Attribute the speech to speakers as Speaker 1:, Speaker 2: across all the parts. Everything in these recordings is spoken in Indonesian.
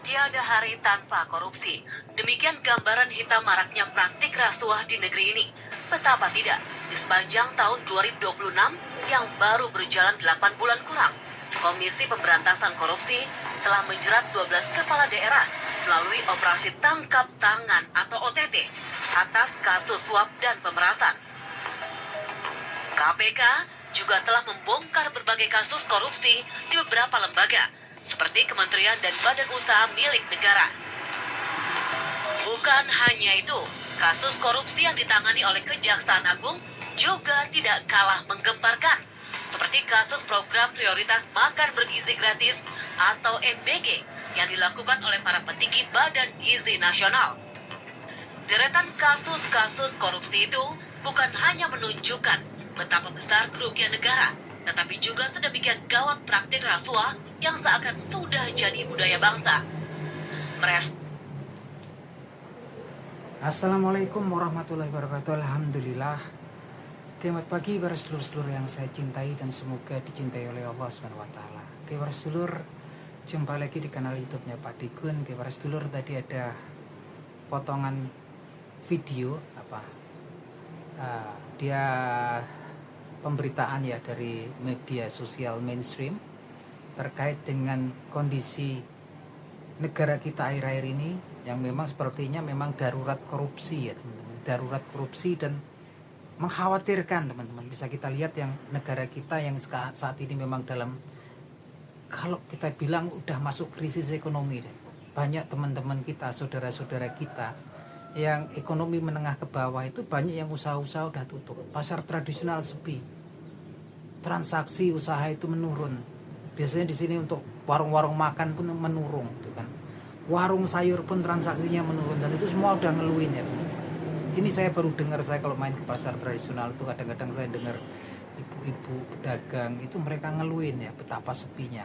Speaker 1: Tiada hari tanpa korupsi. Demikian gambaran hitam maraknya praktik rasuah di negeri ini. Betapa tidak, di sepanjang tahun 2026 yang baru berjalan 8 bulan kurang, Komisi Pemberantasan Korupsi telah menjerat 12 kepala daerah melalui operasi tangkap tangan atau OTT atas kasus suap dan pemerasan. KPK juga telah membongkar berbagai kasus korupsi di beberapa lembaga, seperti kementerian dan badan usaha milik negara. Bukan hanya itu, kasus korupsi yang ditangani oleh Kejaksaan Agung juga tidak kalah menggemparkan, seperti kasus program prioritas makan bergizi gratis atau MBG yang dilakukan oleh para petinggi Badan Gizi Nasional. Deretan kasus-kasus korupsi itu bukan hanya menunjukkan betapa besar kerugian negara, tetapi juga sedemikian gawat praktik rasuah yang seakan sudah jadi budaya bangsa.
Speaker 2: Assalamualaikum warahmatullahi wabarakatuh. Alhamdulillah. Selamat pagi para sedulur-sedulur yang saya cintai dan semoga dicintai oleh Allah SWT. Para sedulur, jumpa lagi di kanal YouTube-nya Pak Digun. Para sedulur, tadi ada potongan video dia pemberitaan ya dari media sosial mainstream terkait dengan kondisi negara kita akhir-akhir ini yang memang sepertinya memang darurat korupsi ya teman-teman, darurat korupsi dan mengkhawatirkan teman-teman. Bisa kita lihat yang negara kita yang saat ini memang dalam, kalau kita bilang udah masuk krisis ekonomi deh. Banyak teman-teman kita, saudara-saudara kita yang ekonomi menengah ke bawah itu banyak yang usaha-usaha udah tutup, pasar tradisional sepi, transaksi usaha itu menurun. Biasanya di sini untuk warung-warung makan pun menurun, gitu kan. Warung sayur pun transaksinya menurun dan itu semua udah ngeluhin ya. Ini saya baru dengar, saya kalau main ke pasar tradisional itu kadang-kadang saya dengar ibu-ibu pedagang itu mereka ngeluhin ya betapa sepinya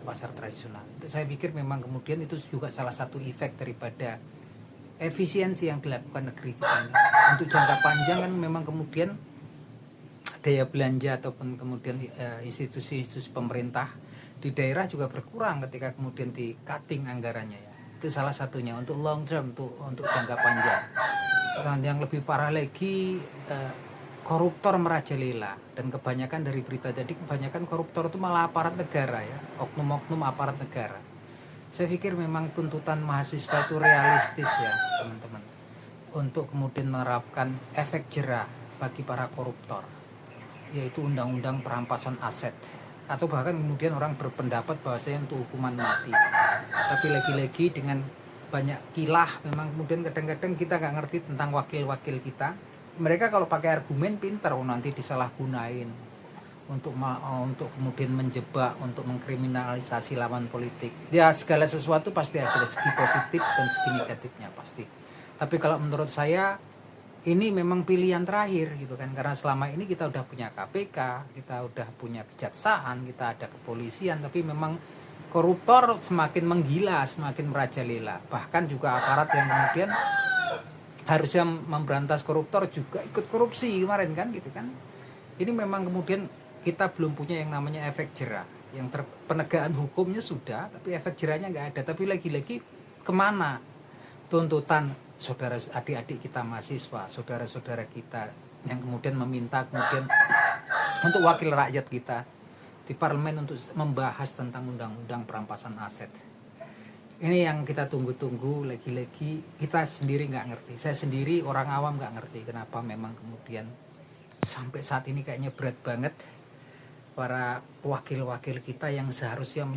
Speaker 2: pasar tradisional. Itu saya pikir memang kemudian itu juga salah satu efek daripada efisiensi yang dilakukan negeri kita ini. Untuk jangka panjang kan memang kemudian daya belanja ataupun kemudian institusi-institusi pemerintah di daerah juga berkurang ketika kemudian di cutting anggarannya ya. Itu salah satunya untuk long term, untuk jangka panjang. Dan yang lebih parah lagi koruptor merajalela, dan kebanyakan dari berita tadi kebanyakan koruptor itu malah aparat negara ya, oknum-oknum aparat negara. Saya pikir memang tuntutan mahasiswa itu realistis ya teman-teman, untuk kemudian menerapkan efek jera bagi para koruptor, yaitu undang-undang perampasan aset, atau bahkan kemudian orang berpendapat bahwasanya untuk hukuman mati. Tapi lagi-lagi dengan banyak kilah memang kemudian kadang-kadang kita nggak ngerti tentang wakil-wakil kita. Mereka kalau pakai argumen pintar, nanti disalahgunain untuk kemudian menjebak, untuk mengkriminalisasi lawan politik. Ya segala sesuatu pasti ada segi positif dan segi negatifnya pasti. Tapi kalau menurut saya ini memang pilihan terakhir gitu kan, karena selama ini kita udah punya KPK, kita udah punya kejaksaan, kita ada kepolisian, tapi memang koruptor semakin menggila, semakin merajalela. Bahkan juga aparat yang kemudian harusnya memberantas koruptor juga ikut korupsi kemarin kan gitu kan. Ini memang kemudian kita belum punya yang namanya efek jera. Yang penegakan hukumnya sudah, tapi efek jeranya nggak ada. Tapi lagi-lagi kemana tuntutan saudara adik-adik kita mahasiswa, saudara-saudara kita yang kemudian meminta kemudian untuk wakil rakyat kita di parlemen untuk membahas tentang undang-undang perampasan aset. Ini yang kita tunggu-tunggu. Lagi-lagi kita sendiri nggak ngerti. Saya sendiri orang awam nggak ngerti kenapa memang kemudian sampai saat ini kayaknya berat banget para wakil-wakil kita yang seharusnya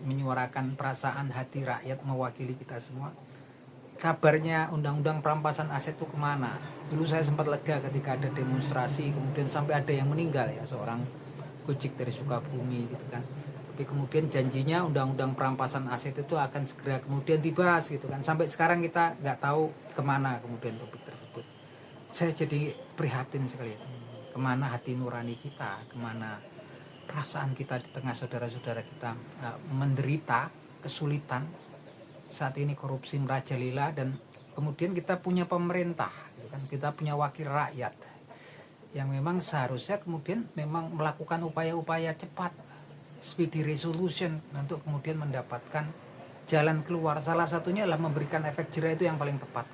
Speaker 2: menyuarakan perasaan hati rakyat, mewakili kita semua. Kabarnya undang-undang perampasan aset itu kemana? Dulu saya sempat lega ketika ada demonstrasi, kemudian sampai ada yang meninggal ya, seorang gojek dari Sukabumi gitu kan. Tapi kemudian janjinya undang-undang perampasan aset itu akan segera kemudian dibahas gitu kan. Sampai sekarang kita nggak tahu kemana kemudian topik tersebut. Saya jadi prihatin sekali. Kemana hati nurani kita, kemana perasaan kita di tengah saudara-saudara kita menderita kesulitan saat ini, korupsi merajalela, dan kemudian kita punya pemerintah gitu kan, kita punya wakil rakyat yang memang seharusnya kemudian memang melakukan upaya-upaya cepat, speedy resolution, untuk kemudian mendapatkan jalan keluar. Salah satunya adalah memberikan efek jerah, itu yang paling tepat.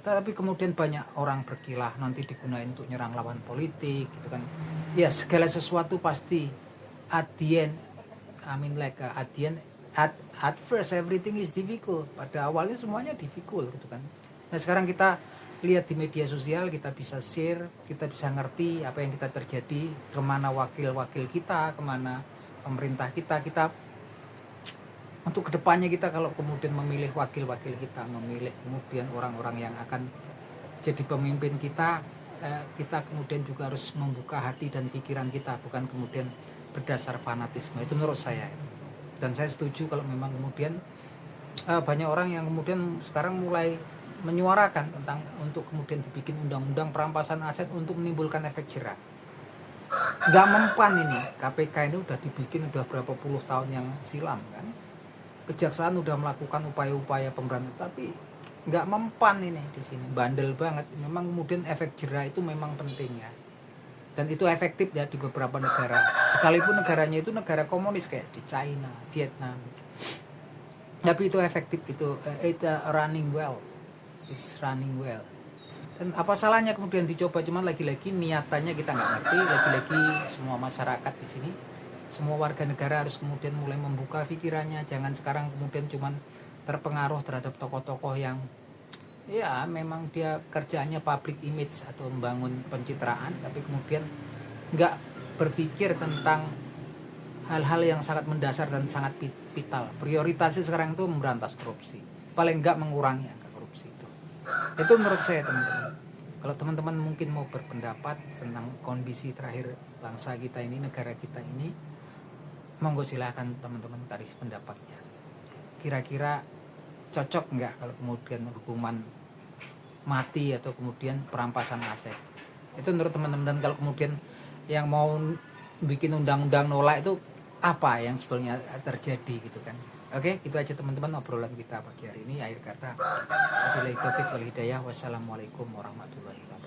Speaker 2: Tapi kemudian banyak orang berkilah nanti digunakan untuk nyerang lawan politik gitu kan. Ya segala sesuatu pasti at the end, at first everything is difficult. Pada awalnya semuanya difficult gitu kan. Nah sekarang kita lihat di media sosial, kita bisa share, kita bisa ngerti apa yang kita terjadi, kemana wakil-wakil kita, kemana pemerintah kita untuk kedepannya kita kalau kemudian memilih wakil-wakil kita, memilih kemudian orang-orang yang akan jadi pemimpin kita, kita kemudian juga harus membuka hati dan pikiran kita, bukan kemudian berdasar fanatisme. Itu menurut saya. Dan saya setuju kalau memang kemudian banyak orang yang kemudian sekarang mulai menyuarakan tentang untuk kemudian dibikin undang-undang perampasan aset untuk menimbulkan efek jerah. Nggak mempan ini, KPK ini udah dibikin udah berapa puluh tahun yang silam kan. Kejaksaan udah melakukan upaya-upaya pemberantasan, tapi nggak mempan ini di sini, bandel banget. Memang kemudian efek jerah itu memang penting ya, dan itu efektif ya di beberapa negara, sekalipun negaranya itu negara komunis kayak di China, Vietnam, tapi itu efektif, itu running well, it's running well. Dan apa salahnya kemudian dicoba, cuman lagi-lagi niatannya kita nggak ngerti. Lagi-lagi semua masyarakat di sini, semua warga negara harus kemudian mulai membuka pikirannya. Jangan sekarang kemudian cuman terpengaruh terhadap tokoh-tokoh yang ya memang dia kerjaannya public image atau membangun pencitraan, tapi kemudian nggak berpikir tentang hal-hal yang sangat mendasar dan sangat vital. Prioritasnya sekarang itu memberantas korupsi, paling nggak mengurangi angka korupsi itu. Itu menurut saya teman-teman. Kalau teman-teman mungkin mau berpendapat tentang kondisi terakhir bangsa kita ini, negara kita ini, monggo silakan teman-teman tarik pendapatnya. Kira-kira cocok nggak kalau kemudian hukuman mati atau kemudian perampasan aset? Itu menurut teman-teman. Dan kalau kemudian yang mau bikin undang-undang nolak itu apa yang sebenarnya terjadi gitu kan. Oke, itu aja teman-teman obrolan kita pagi hari ini. Akhir kata, wabillahi taufiq wal hidayah. Wassalamualaikum warahmatullahi wabarakatuh.